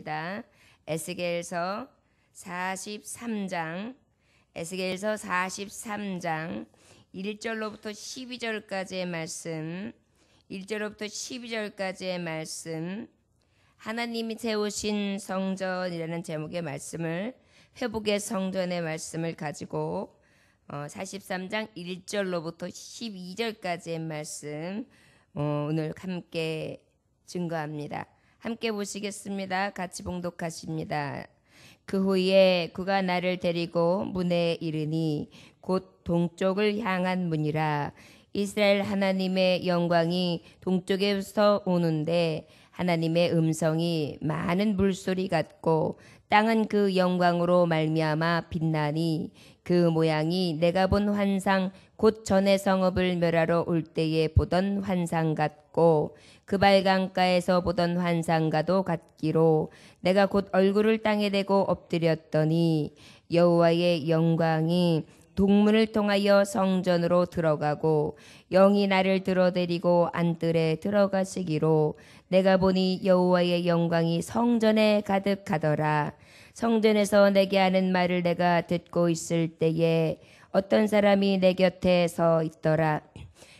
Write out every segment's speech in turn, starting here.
보겠습니다. 에스겔서 43장 1절로부터 12절까지의 말씀, 1절로부터 12절까지의 말씀, 하나님이 세우신 성전이라는 제목의 말씀을, 회복의 성전의 말씀을 가지고 43장 1절로부터 12절까지의 말씀 오늘 함께 증거합니다. 함께 보시겠습니다. 같이 봉독하십니다. 그 후에 그가 나를 데리고 문에 이르니 곧 동쪽을 향한 문이라. 이스라엘 하나님의 영광이 동쪽에서 오는데 하나님의 음성이 많은 물소리 같고 땅은 그 영광으로 말미암아 빛나니 그 모양이 내가 본 환상 곧 전에 성읍을 멸하러 올 때에 보던 환상 같고 그 발강가에서 보던 환상과도 같기로 내가 곧 얼굴을 땅에 대고 엎드렸더니 여호와의 영광이 동문을 통하여 성전으로 들어가고 영이 나를 들어데리고 안뜰에 들어가시기로 내가 보니 여호와의 영광이 성전에 가득하더라. 성전에서 내게 하는 말을 내가 듣고 있을 때에 어떤 사람이 내 곁에 서 있더라.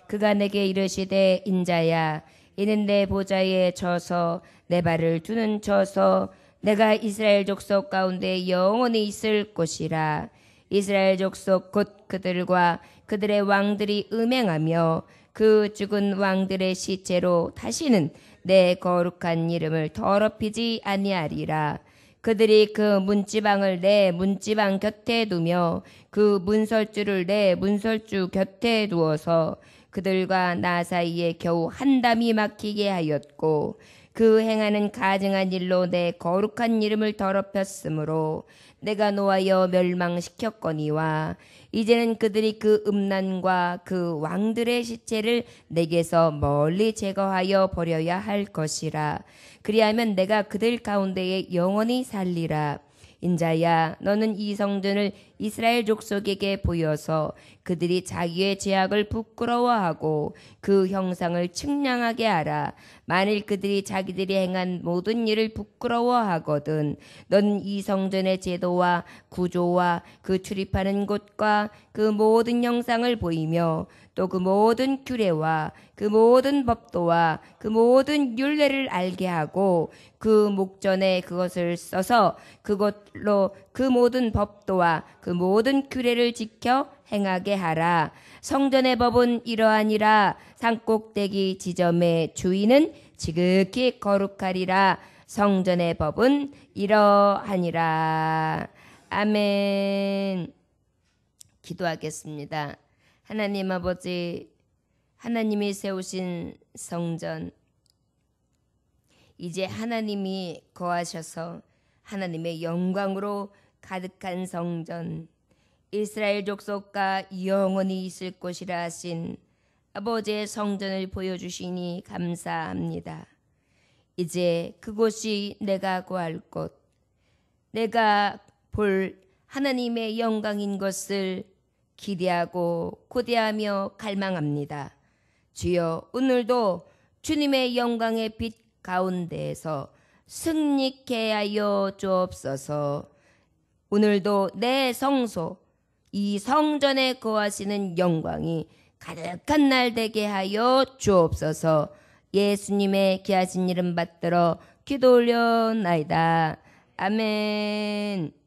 그가 내게 이르시되 인자야 이는 내 보좌에 져서 내 발을 두는 저서 내가 이스라엘 족속 가운데 영원히 있을 곳이라. 이스라엘 족속 곧 그들과 그들의 왕들이 음행하며 그 죽은 왕들의 시체로 다시는 내 거룩한 이름을 더럽히지 아니하리라. 그들이 그 문지방을 내 문지방 곁에 두며 그 문설주를 내 문설주 곁에 두어서 그들과 나 사이에 겨우 한 담이 막히게 하였고 그 행하는 가증한 일로 내 거룩한 이름을 더럽혔으므로 내가 노하여 멸망시켰거니와 이제는 그들이 그 음란과 그 왕들의 시체를 내게서 멀리 제거하여 버려야 할 것이라. 그리하면 내가 그들 가운데에 영원히 살리라. 인자야 너는 이 성전을 이스라엘 족속에게 보여서 그들이 자기의 죄악을 부끄러워하고 그 형상을 측량하게 하라. 만일 그들이 자기들이 행한 모든 일을 부끄러워하거든 너는 이 성전의 제도와 구조와 그 출입하는 곳과 그 모든 형상을 보이며 또 그 모든 규례와 그 모든 법도와 그 모든 율례를 알게 하고 그 목전에 그것을 써서 그것로 그 모든 법도와 그 모든 규례를 지켜 행하게 하라. 성전의 법은 이러하니라. 산꼭대기 지점의 주인은 지극히 거룩하리라. 성전의 법은 이러하니라. 아멘. 기도하겠습니다. 하나님 아버지, 하나님이 세우신 성전, 이제 하나님이 거하셔서 하나님의 영광으로 가득한 성전, 이스라엘 족속과 영원히 있을 곳이라 하신 아버지의 성전을 보여주시니 감사합니다. 이제 그곳이 내가 구할 곳, 내가 볼 하나님의 영광인 것을 기대하고 고대하며 갈망합니다. 주여 오늘도 주님의 영광의 빛 가운데에서 승리케 하여 주옵소서. 오늘도 내 성소 이 성전에 거하시는 영광이 가득한 날 되게 하여 주옵소서. 예수님의 귀하신 이름 받들어 기도 올려나이다. 아멘.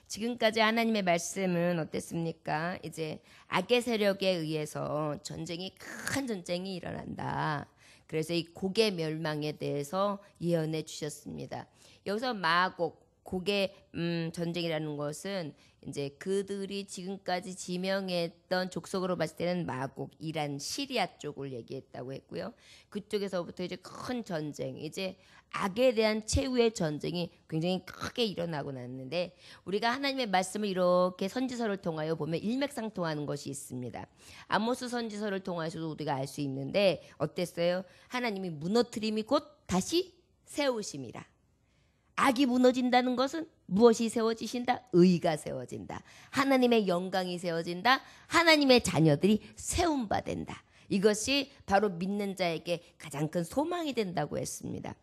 지금까지 하나님의 말씀은 어땠습니까? 이제 악의 세력에 의해서 큰 전쟁이 일어난다. 그래서 이 곡의 멸망에 대해서 예언해 주셨습니다. 여기서 곡의 전쟁이라는 것은 이제 그들이 지금까지 지명했던 족속으로 봤을 때는 마곡, 이란, 시리아 쪽을 얘기했다고 했고요. 그쪽에서부터 이제 큰 전쟁, 이제 악에 대한 최후의 전쟁이 굉장히 크게 일어나고 났는데 우리가 하나님의 말씀을 이렇게 선지서를 통하여 보면 일맥상통하는 것이 있습니다. 아모스 선지서를 통해서도 우리가 알 수 있는데 어땠어요? 하나님이 무너뜨림이 곧 다시 세우심이라. 악이 무너진다는 것은 무엇이 세워지신다? 의가 세워진다. 하나님의 영광이 세워진다. 하나님의 자녀들이 세움받는다. 이것이 바로 믿는 자에게 가장 큰 소망이 된다고 했습니다.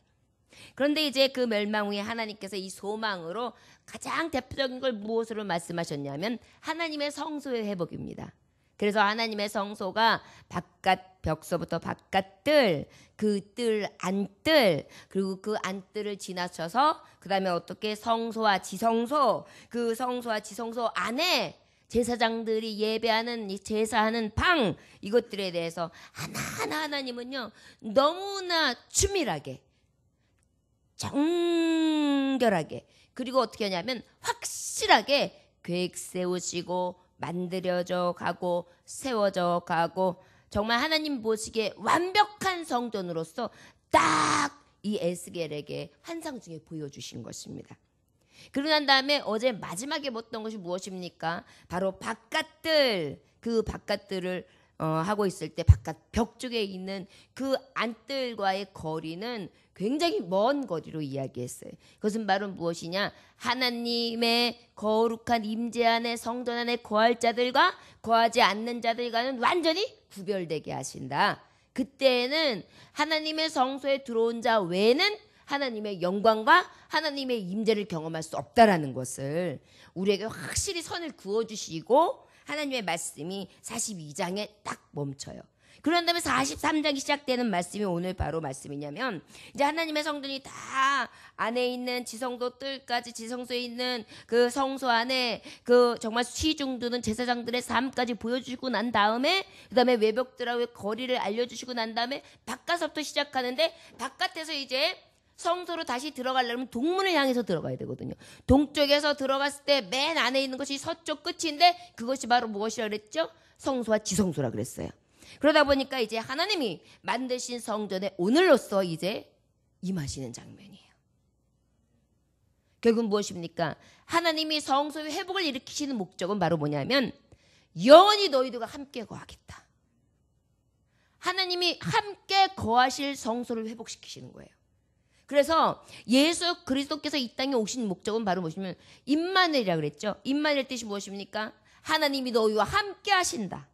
그런데 이제 그 멸망 후에 하나님께서 이 소망으로 가장 대표적인 걸 무엇으로 말씀하셨냐면 하나님의 성소의 회복입니다. 그래서 하나님의 성소가 바깥 벽서부터 바깥뜰, 그 뜰, 안뜰, 그리고 그 안뜰을 지나쳐서 그 다음에 어떻게 성소와 지성소, 그 성소와 지성소 안에 제사장들이 예배하는 제사하는 방, 이것들에 대해서 하나하나 하나님은요 너무나 치밀하게 정결하게, 그리고 어떻게 하냐면 확실하게 계획 세우시고 만들어져 가고 세워져 가고, 정말 하나님 보시기에 완벽한 성전으로서 딱 이 에스겔에게 환상 중에 보여주신 것입니다. 그러고 난 다음에 어제 마지막에 봤던 것이 무엇입니까? 바로 바깥들, 그 바깥들을 하고 있을 때 바깥 벽 쪽에 있는 그 안뜰과의 거리는 굉장히 먼 거리로 이야기했어요. 그것은 바로 무엇이냐? 하나님의 거룩한 임재 안에 성전 안에 거할 자들과 거하지 않는 자들과는 완전히 구별되게 하신다. 그때에는 하나님의 성소에 들어온 자 외에는 하나님의 영광과 하나님의 임재를 경험할 수 없다라는 것을 우리에게 확실히 선을 그어주시고, 하나님의 말씀이 42장에 딱 멈춰요. 그런 다음에 43장이 시작되는 말씀이 오늘 바로 말씀이냐면, 이제 하나님의 성전이 다 안에 있는 지성소 뜰까지, 지성소에 있는 그 성소 안에 그 정말 시중두는 제사장들의 삶까지 보여주시고 난 다음에, 그 다음에 외벽들하고의 거리를 알려주시고 난 다음에 바깥서부터 시작하는데, 바깥에서 이제 성소로 다시 들어가려면 동문을 향해서 들어가야 되거든요. 동쪽에서 들어갔을 때 맨 안에 있는 것이 서쪽 끝인데, 그것이 바로 무엇이라 그랬죠? 성소와 지성소라 그랬어요. 그러다 보니까 이제 하나님이 만드신 성전에 오늘로써 이제 임하시는 장면이에요. 결국 무엇입니까? 하나님이 성소의 회복을 일으키시는 목적은 바로 뭐냐면 영원히 너희들과 함께 거하겠다. 하나님이 함께 거하실 성소를 회복시키시는 거예요. 그래서 예수 그리스도께서 이 땅에 오신 목적은 바로 무엇이냐면 임마누엘이라고 그랬죠. 임마누엘 뜻이 무엇입니까? 하나님이 너희와 함께 하신다.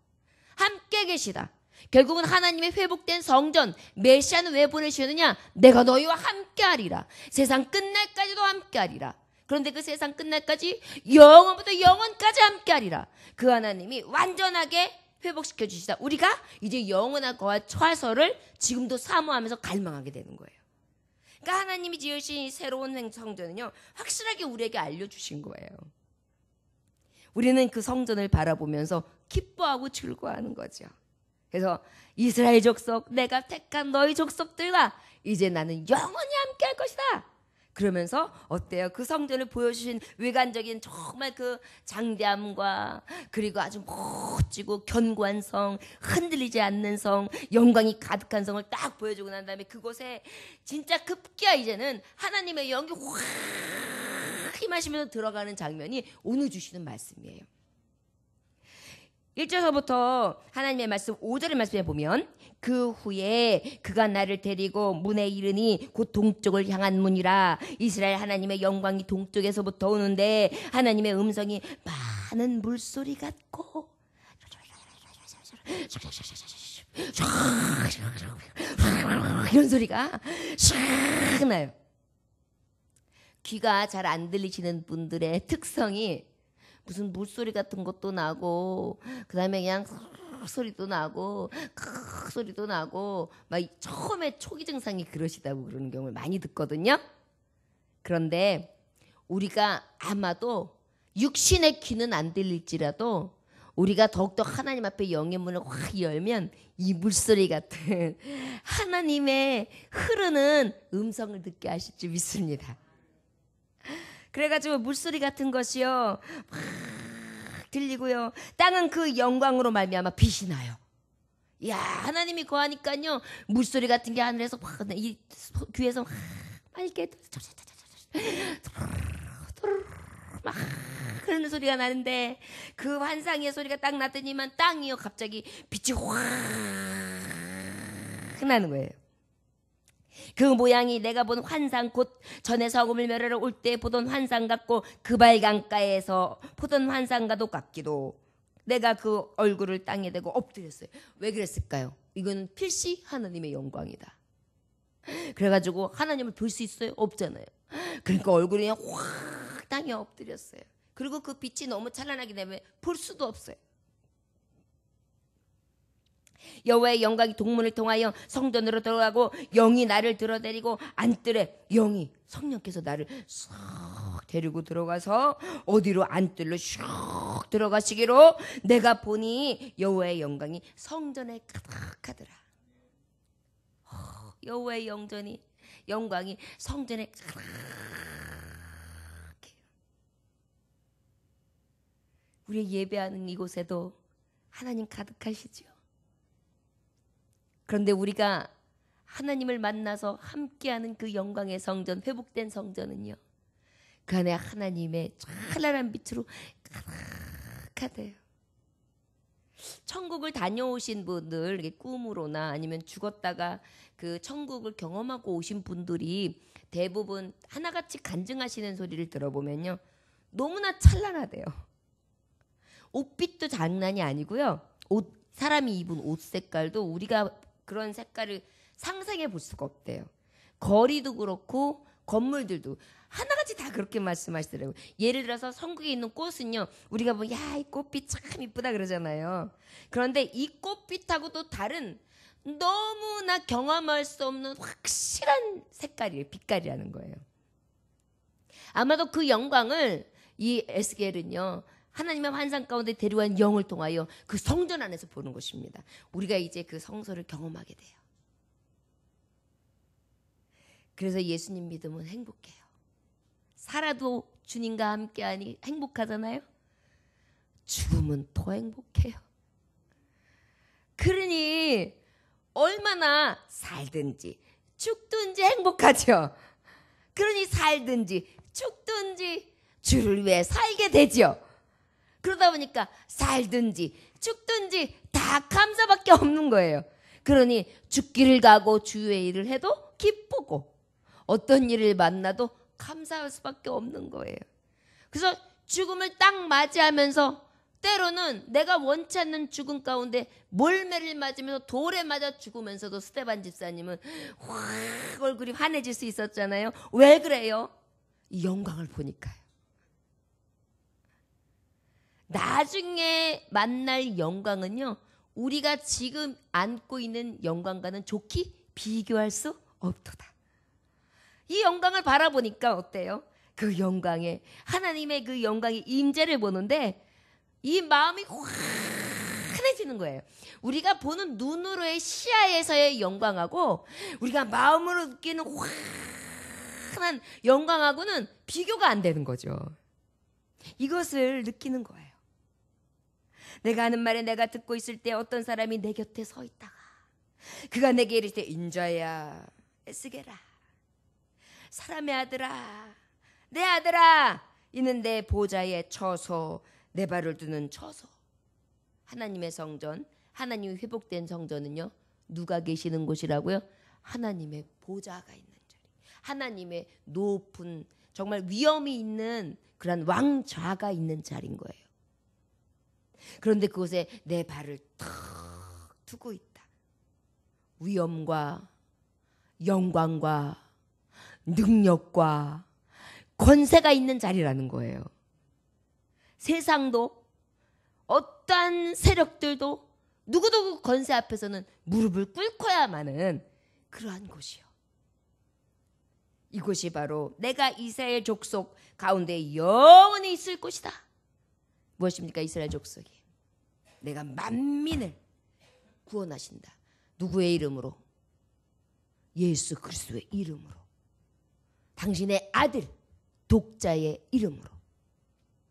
함께 계시다. 결국은 하나님의 회복된 성전, 메시아는 왜 보내시느냐? 내가 너희와 함께 하리라. 세상 끝날까지도 함께 하리라. 그런데 그 세상 끝날까지 영원부터 영원까지 함께 하리라. 그 하나님이 완전하게 회복시켜 주시다. 우리가 이제 영원한 거와 처소를 지금도 사모하면서 갈망하게 되는 거예요. 그러니까 하나님이 지으신 새로운 성전은요, 확실하게 우리에게 알려주신 거예요. 우리는 그 성전을 바라보면서 기뻐하고 즐거워하는 거죠. 그래서 이스라엘 족속, 내가 택한 너희 족속들과 이제 나는 영원히 함께 할 것이다. 그러면서 어때요? 그 성전을 보여주신 외관적인 정말 그 장대함과, 그리고 아주 멋지고 견고한 성, 흔들리지 않는 성, 영광이 가득한 성을 딱 보여주고 난 다음에 그곳에 진짜 급기야 이제는 하나님의 영이 확 힘하시면서 들어가는 장면이 오늘 주시는 말씀이에요. 1절서부터 하나님의 말씀 5절의 말씀에 보면, 그 후에 그가 나를 데리고 문에 이르니 곧 동쪽을 향한 문이라. 이스라엘 하나님의 영광이 동쪽에서부터 오는데 하나님의 음성이 많은 물소리 같고 이런 소리가 샥 나요. 귀가 잘 안 들리시는 분들의 특성이 무슨 물소리 같은 것도 나고, 그 다음에 그냥 소리도 나고, 소리도 나고, 막 처음에 초기 증상이 그러시다고 그러는 경우를 많이 듣거든요. 그런데 우리가 아마도 육신의 귀는 안 들릴지라도 우리가 더욱더 하나님 앞에 영의 문을 확 열면 이 물소리 같은 하나님의 흐르는 음성을 듣게 하실 줄 믿습니다. 그래가지고 물소리 같은 것이요 막 들리고요, 땅은 그 영광으로 말미암아 빛이 나요. 이야, 하나님이 거하니까요 물소리 같은 게 하늘에서 막 이 귀에서 막 이렇게 막 그런 소리가 나는데, 그 환상의 소리가 딱 났더니만 땅이요 갑자기 빛이 확 나는 거예요. 그 모양이 내가 본 환상, 곧 전에 서금을 멸하러 올 때 보던 환상 같고, 그발 강가에서 보던 환상과도 같기도. 내가 그 얼굴을 땅에 대고 엎드렸어요. 왜 그랬을까요? 이건 필시 하나님의 영광이다. 그래가지고 하나님을 볼 수 있어요? 없잖아요. 그러니까 얼굴이 그냥 확 땅에 엎드렸어요. 그리고 그 빛이 너무 찬란하기 때문에 볼 수도 없어요. 여호와의 영광이 동문을 통하여 성전으로 들어가고 영이 나를 들어데리고 안뜰에 영이 성령께서 나를 싹 데리고 들어가서 어디로 안뜰로 슉 들어가시기로 내가 보니 여호와의 영광이 성전에 가득하더라. 여호와의 영광이 성전에 가득해요. 우리 예배하는 이곳에도 하나님 가득하시죠. 그런데 우리가 하나님을 만나서 함께하는 그 영광의 성전, 회복된 성전은요, 그 안에 하나님의 찬란한 빛으로 가득하대요. 천국을 다녀오신 분들, 꿈으로나 아니면 죽었다가 그 천국을 경험하고 오신 분들이 대부분 하나같이 간증하시는 소리를 들어보면요, 너무나 찬란하대요. 옷빛도 장난이 아니고요. 사람이 입은 옷 색깔도 우리가 그런 색깔을 상상해 볼 수가 없대요. 거리도 그렇고 건물들도 하나같이 다 그렇게 말씀하시더라고요. 예를 들어서 천국에 있는 꽃은요, 우리가 뭐 야, 이 꽃빛 참 이쁘다 그러잖아요. 그런데 이 꽃빛하고도 다른 너무나 경험할 수 없는 확실한 색깔이에요. 빛깔이라는 거예요. 아마도 그 영광을 이 에스겔은요, 하나님의 환상 가운데 데려온 영을 통하여 그 성전 안에서 보는 것입니다. 우리가 이제 그 성소를 경험하게 돼요. 그래서 예수님 믿으면 행복해요. 살아도 주님과 함께하니 행복하잖아요. 죽으면 더 행복해요. 그러니 얼마나 살든지 죽든지 행복하죠. 그러니 살든지 죽든지 주를 위해 살게 되죠. 그러다 보니까 살든지 죽든지 다 감사밖에 없는 거예요. 그러니 죽기를 가고 주의 일을 해도 기쁘고 어떤 일을 만나도 감사할 수밖에 없는 거예요. 그래서 죽음을 딱 맞이하면서 때로는 내가 원치 않는 죽음 가운데 몰매를 맞으면서 돌에 맞아 죽으면서도 스데반 집사님은 확 얼굴이 환해질 수 있었잖아요. 왜 그래요? 이 영광을 보니까요. 나중에 만날 영광은요, 우리가 지금 안고 있는 영광과는 좋게 비교할 수 없도다. 이 영광을 바라보니까 어때요? 그 영광에 하나님의 그 영광의 임재를 보는데 이 마음이 환해지는 거예요. 우리가 보는 눈으로의 시야에서의 영광하고 우리가 마음으로 느끼는 환한 영광하고는 비교가 안 되는 거죠. 이것을 느끼는 거예요. 내가 하는 말에 내가 듣고 있을 때 어떤 사람이 내 곁에 서 있다가 그가 내게 이르되 인자야 에스겔아 사람의 아들아 내 아들아 이는 내 보좌에 처소 내 발을 두는 처소. 하나님의 성전, 하나님이 회복된 성전은요, 누가 계시는 곳이라고요? 하나님의 보좌가 있는 자리, 하나님의 높은 정말 위엄이 있는 그런 왕좌가 있는 자리인 거예요. 그런데 그곳에 내 발을 탁 두고 있다. 위엄과 영광과 능력과 권세가 있는 자리라는 거예요. 세상도 어떠한 세력들도 누구도 그 권세 앞에서는 무릎을 꿇고야만은 그러한 곳이요. 이곳이 바로 내가 이스라엘 족속 가운데 영원히 있을 곳이다. 무엇입니까? 이스라엘 족속이 내가 만민을 구원하신다. 누구의 이름으로? 예수 그리스도의 이름으로. 당신의 아들 독자의 이름으로.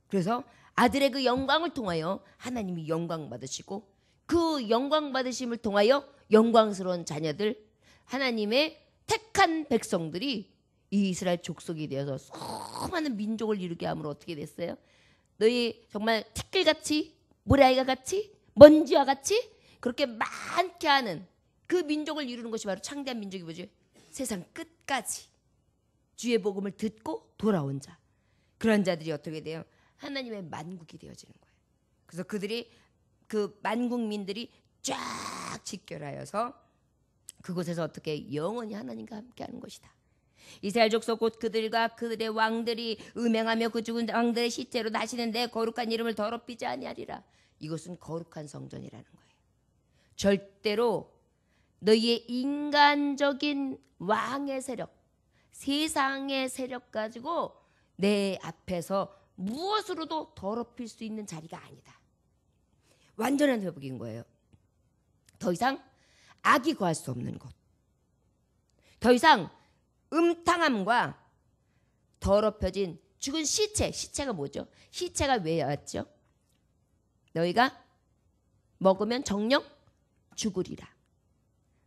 그래서 아들의 그 영광을 통하여 하나님이 영광 받으시고 그 영광 받으심을 통하여 영광스러운 자녀들 하나님의 택한 백성들이 이 이스라엘 족속이 되어서 수많은 민족을 이루게 함으로 어떻게 됐어요? 너희 정말 티끌같이 모래아이가 같이 먼지와 같이 그렇게 많게 하는 그 민족을 이루는 것이 바로 창대한 민족이 뭐죠? 세상 끝까지 주의 복음을 듣고 돌아온 자. 그런 자들이 어떻게 돼요? 하나님의 만국이 되어지는 거예요. 그래서 그들이 그 만국민들이 쫙 집결하여서 그곳에서 어떻게 영원히 하나님과 함께하는 것이다. 이스라엘 족속 곧 그들과 그들의 왕들이 음행하며 그 죽은 왕들의 시체로 다시는 내 거룩한 이름을 더럽히지 아니하리라. 이것은 거룩한 성전이라는 거예요. 절대로 너희의 인간적인 왕의 세력, 세상의 세력 가지고 내 앞에서 무엇으로도 더럽힐 수 있는 자리가 아니다. 완전한 회복인 거예요. 더 이상 악이 거할 수 없는 곳, 더 이상 음탕함과 더럽혀진 죽은 시체가 뭐죠? 시체가 왜 왔죠? 너희가 먹으면 정령 죽으리라.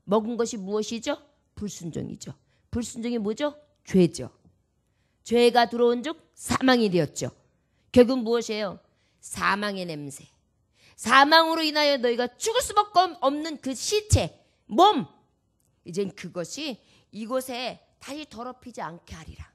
먹은 것이 무엇이죠? 불순종이죠. 불순종이 뭐죠? 죄죠. 죄가 들어온 즉 사망이 되었죠. 결국 무엇이에요? 사망의 냄새. 사망으로 인하여 너희가 죽을 수밖에 없는 그 시체, 몸. 이젠 그것이 이곳에 다시 더럽히지 않게 하리라.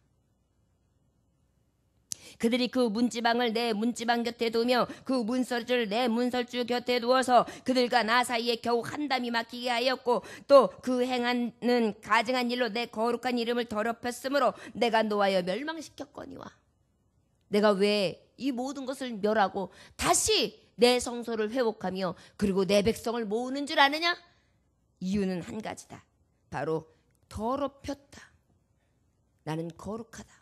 그들이 그 문지방을 내 문지방 곁에 두며 그 문설주를 내 문설주 곁에 두어서 그들과 나 사이에 겨우 한 담이 막히게 하였고 또 그 행하는 가증한 일로 내 거룩한 이름을 더럽혔으므로 내가 노하여 멸망시켰거니와. 내가 왜 이 모든 것을 멸하고 다시 내 성소를 회복하며 그리고 내 백성을 모으는 줄 아느냐? 이유는 한 가지다. 바로 더럽혔다. 나는 거룩하다.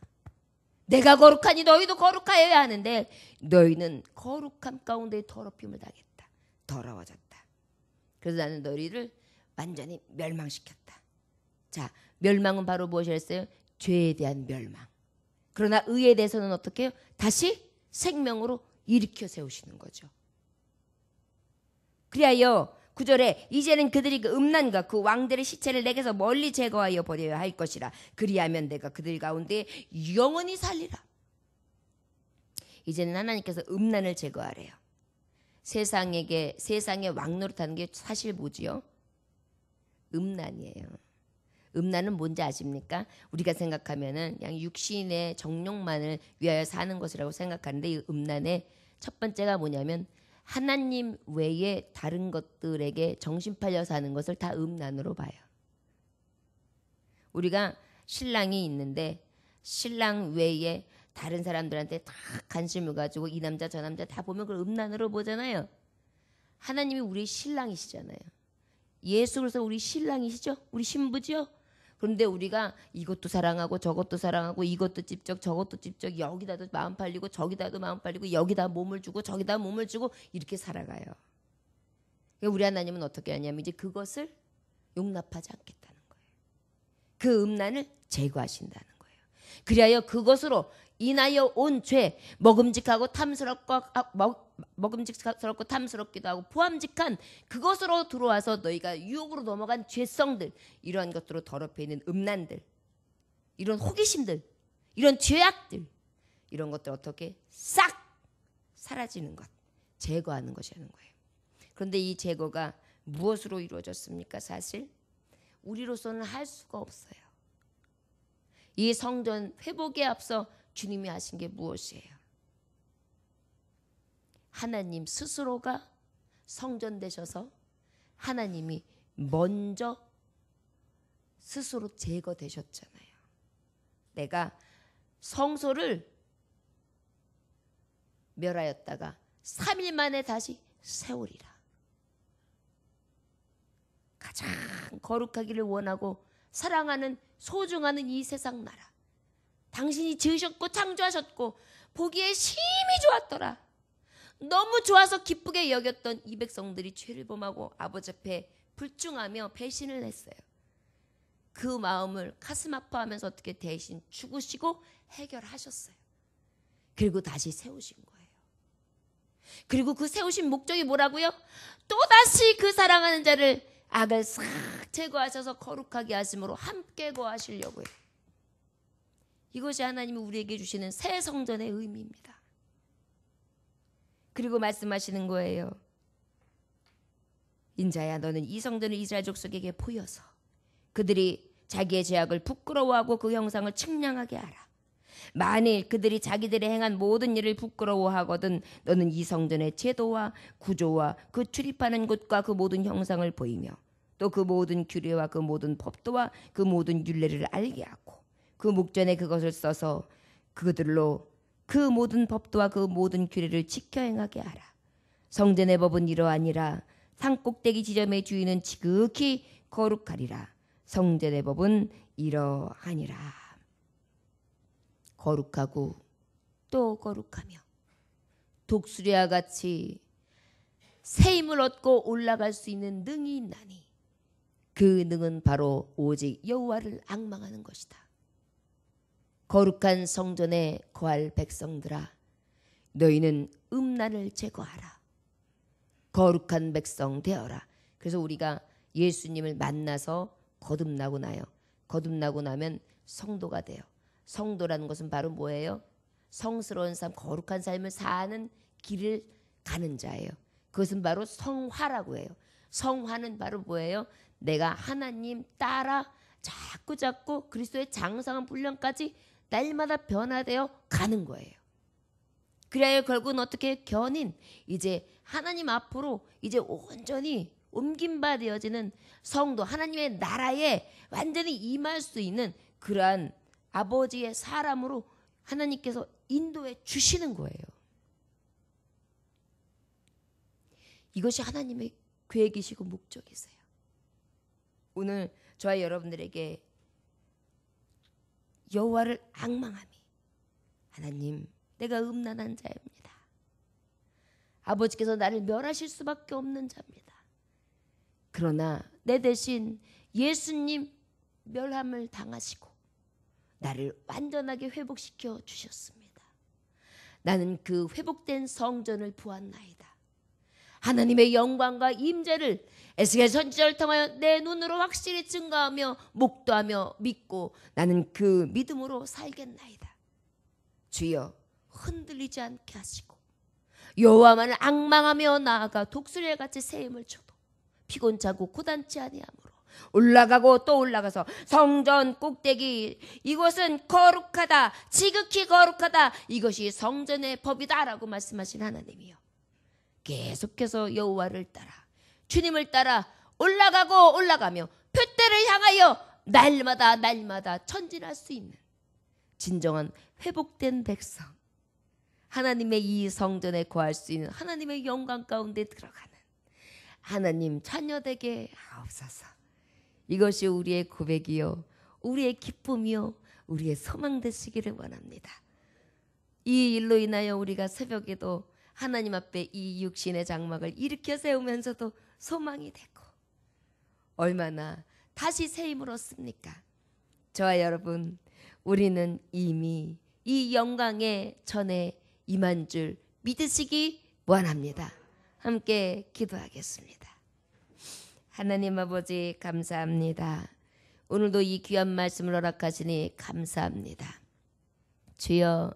내가 거룩하니 너희도 거룩하여야 하는데 너희는 거룩함 가운데 더럽힘을 당했다. 더러워졌다. 그래서 나는 너희를 완전히 멸망시켰다. 자, 멸망은 바로 무엇이었어요? 죄에 대한 멸망. 그러나 의에 대해서는 어떻게 해요? 다시 생명으로 일으켜 세우시는 거죠. 그리하여 9절에 이제는 그들이 그 음란과 그 왕들의 시체를 내게서 멀리 제거하여 버려야 할 것이라. 그리하면 내가 그들 가운데 영원히 살리라. 이제는 하나님께서 음란을 제거하래요. 세상의 왕노릇하는 게 사실 뭐지요? 음란이에요. 음란은 뭔지 아십니까? 우리가 생각하면은 그냥 육신의 정욕만을 위하여 사는 것이라고 생각하는데 이 음란의 첫 번째가 뭐냐면 하나님 외에 다른 것들에게 정신 팔려 사는 것을 다 음란으로 봐요. 우리가 신랑이 있는데 신랑 외에 다른 사람들한테 다 관심을 가지고 이 남자 저 남자 다 보면 그걸 음란으로 보잖아요. 하나님이 우리 신랑이시잖아요. 예수 그리스도 우리 신랑이시죠? 우리 신부죠? 그런데 우리가 이것도 사랑하고 저것도 사랑하고 이것도 찝적 저것도 찝적 여기다도 마음 팔리고 저기다도 마음 팔리고 여기다 몸을 주고 저기다 몸을 주고 이렇게 살아가요. 우리 하나님은 어떻게 하냐면 이제 그것을 용납하지 않겠다는 거예요. 그 음란을 제거하신다는 거예요. 그리하여 그것으로 인하여 온 죄, 먹음직하고 탐스럽기도 하고 포함직한 그것으로 들어와서 너희가 유혹으로 넘어간 죄성들, 이러한 것들로 더럽혀 있는 음란들, 이런 호기심들, 이런 죄악들, 이런 것들 어떻게 싹 사라지는 것, 제거하는 것이라는 거예요. 그런데 이 제거가 무엇으로 이루어졌습니까? 사실 우리로서는 할 수가 없어요. 이 성전 회복에 앞서 주님이 하신 게 무엇이에요? 하나님 스스로가 성전 되셔서 하나님이 먼저 스스로 제거되셨잖아요. 내가 성소를 멸하였다가 3일 만에 다시 세우리라. 가장 거룩하기를 원하고 사랑하는 소중하는 이 세상 나라, 당신이 지으셨고 창조하셨고 보기에 심히 좋았더라. 너무 좋아서 기쁘게 여겼던 이 백성들이 죄를 범하고 아버지 앞에 불중하며 배신을 했어요. 그 마음을 가슴 아파하면서 어떻게 대신 죽으시고 해결하셨어요. 그리고 다시 세우신 거예요. 그리고 그 세우신 목적이 뭐라고요? 또다시 그 사랑하는 자를 악을 싹 제거하셔서 거룩하게 하심으로 함께 거하시려고요. 이것이 하나님이 우리에게 주시는 새 성전의 의미입니다. 그리고 말씀하시는 거예요. 인자야, 너는 이 성전을 이스라엘 족속에게 보여서 그들이 자기의 죄악을 부끄러워하고 그 형상을 측량하게 하라. 만일 그들이 자기들이 행한 모든 일을 부끄러워하거든 너는 이 성전의 제도와 구조와 그 출입하는 곳과 그 모든 형상을 보이며 또 그 모든 규례와 그 모든 법도와 그 모든 율례를 알게 하고 그 목전에 그것을 써서 그들로 그 모든 법도와 그 모든 규례를 지켜 행하게 하라. 성전의 법은 이러하니라. 산꼭대기 지점의 주인은 지극히 거룩하리라. 성전의 법은 이러하니라. 거룩하고 또 거룩하며 독수리와 같이 새 힘을 얻고 올라갈 수 있는 능이 있나니 그 능은 바로 오직 여호와를 앙망하는 것이다. 거룩한 성전에 거할 백성들아, 너희는 음란을 제거하라. 거룩한 백성 되어라. 그래서 우리가 예수님을 만나서 거듭나고 나요. 거듭나고 나면 성도가 돼요. 성도라는 것은 바로 뭐예요? 성스러운 삶, 거룩한 삶을 사는 길을 가는 자예요. 그것은 바로 성화라고 해요. 성화는 바로 뭐예요? 내가 하나님 따라 자꾸 그리스도의 장성한 분량까지 날마다 변화되어 가는 거예요. 그래야 결국은 어떻게 견인, 이제 하나님 앞으로 이제 온전히 옮김바 되어지는 성도, 하나님의 나라에 완전히 임할 수 있는 그러한 아버지의 사람으로 하나님께서 인도해 주시는 거예요. 이것이 하나님의 계획이시고 목적이세요. 오늘 저와 여러분들에게 여호와를 앙망함이, 하나님, 내가 음란한 자입니다. 아버지께서 나를 멸하실 수밖에 없는 자입니다. 그러나 내 대신 예수님 멸함을 당하시고 나를 완전하게 회복시켜 주셨습니다. 나는 그 회복된 성전을 보았나이다. 하나님의 영광과 임재를 에스겔 선지자를 통하여 내 눈으로 확실히 증거하며 목도하며 믿고 나는 그 믿음으로 살겠나이다. 주여, 흔들리지 않게 하시고 여호와만을 앙망하며 나아가 독수리와 같이 새 힘을 쳐도 피곤차고 고단치 아니하므로 올라가고 또 올라가서 성전 꼭대기, 이곳은 거룩하다, 지극히 거룩하다, 이것이 성전의 법이다라고 말씀하신 하나님이요, 계속해서 여호와를 따라 주님을 따라 올라가고 올라가며 표대를 향하여 날마다 전진할 수 있는 진정한 회복된 백성, 하나님의 이 성전에 거할 수 있는 하나님의 영광 가운데 들어가는 하나님 자녀 되게 하옵소서. 이것이 우리의 고백이요, 우리의 기쁨이요, 우리의 소망 되시기를 원합니다. 이 일로 인하여 우리가 새벽에도 하나님 앞에 이 육신의 장막을 일으켜 세우면서도 소망이 되고 얼마나 다시 새 힘을 얻습니까? 저와 여러분, 우리는 이미 이 영광의 전에 임한 줄 믿으시기 원합니다. 함께 기도하겠습니다. 하나님 아버지, 감사합니다. 오늘도 이 귀한 말씀을 허락하시니 감사합니다. 주여,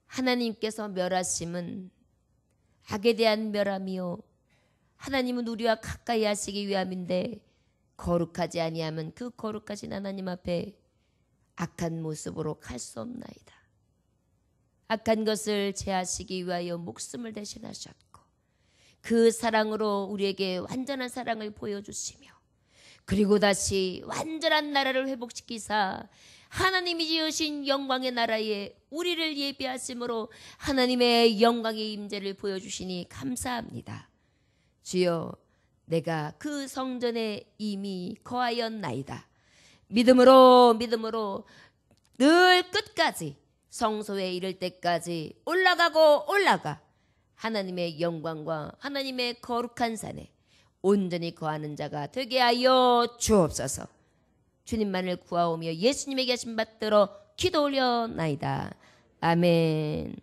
하나님께서 멸하심은 악에 대한 멸함이요, 하나님은 우리와 가까이 하시기 위함인데 거룩하지 아니하면 그 거룩하신 하나님 앞에 악한 모습으로 갈 수 없나이다. 악한 것을 제하시기 위하여 목숨을 대신하셨고 그 사랑으로 우리에게 완전한 사랑을 보여주시며 그리고 다시 완전한 나라를 회복시키사 하나님이 지으신 영광의 나라에 우리를 예비하심으로 하나님의 영광의 임재를 보여주시니 감사합니다. 주여, 내가 그 성전에 이미 거하였나이다. 믿음으로 늘 끝까지 성소에 이를 때까지 올라가 하나님의 영광과 하나님의 거룩한 산에 온전히 거하는 자가 되게 하여 주옵소서. 주님만을 구하오며 예수님의 계신 받들어 기도 올려나이다. 아멘.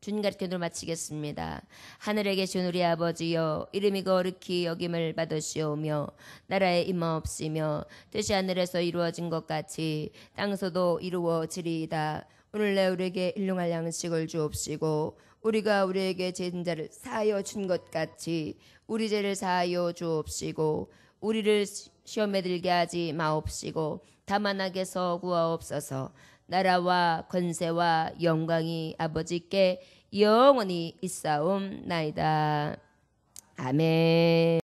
주님 가르쳐 기도를 마치겠습니다. 하늘에 계신 우리 아버지여, 이름이 거룩히 여김을 받으시오며 나라에 임하옵시며 뜻이 하늘에서 이루어진 것 같이 땅에서도 이루어지리이다. 오늘날 우리에게 일용할 양식을 주옵시고 우리가 우리에게 죄진 자를 사하여 준 것 같이 우리 죄를 사하여 주옵시고 우리를 시험에 들게 하지 마옵시고 다만 악에서 구하옵소서. 나라와 권세와 영광이 아버지께 영원히 있사옵나이다. 아멘.